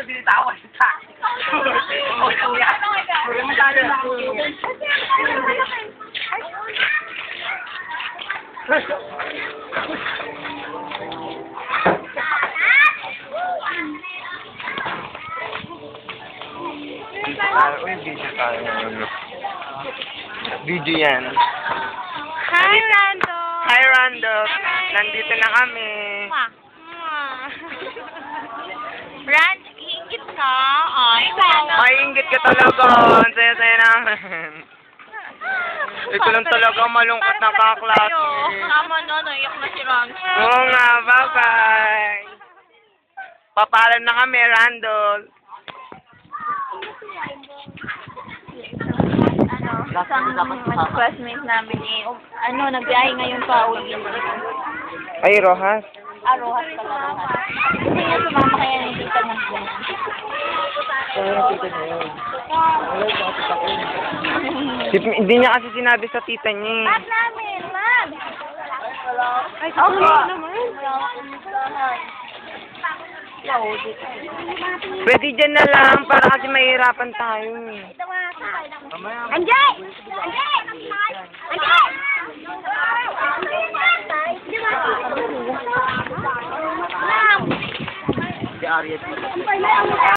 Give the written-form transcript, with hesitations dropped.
binitawan sa akin. Oo, kuya. Masyado na ako. Uy, video tayo ngayon. Video yan. Hi, Rando! Hi, Rando. Nandito na kami. Rand, ingit ka? Ay, wow. Ay, inggit ka talaga. Ang saya-saya namin. Ito lang talaga malungkot na kaklase. Tama na, naiyak na si Rand. Oo nga, bye-bye. Papalan na kami, Randall. Isang classmate namin nagbiyahe ngayon pa uwi. Ay, Rojas. Rojas pala, Rojas. Hindi nga sumama kaya hindi ka nandun. Hindi niya kasi sinabi sa tita niya. Mad namin, mad! Ay, okay naman. Pwede dyan na lang para kasi mahirapan tayo. Anjay! Anjay! Anjay! Si Ariel.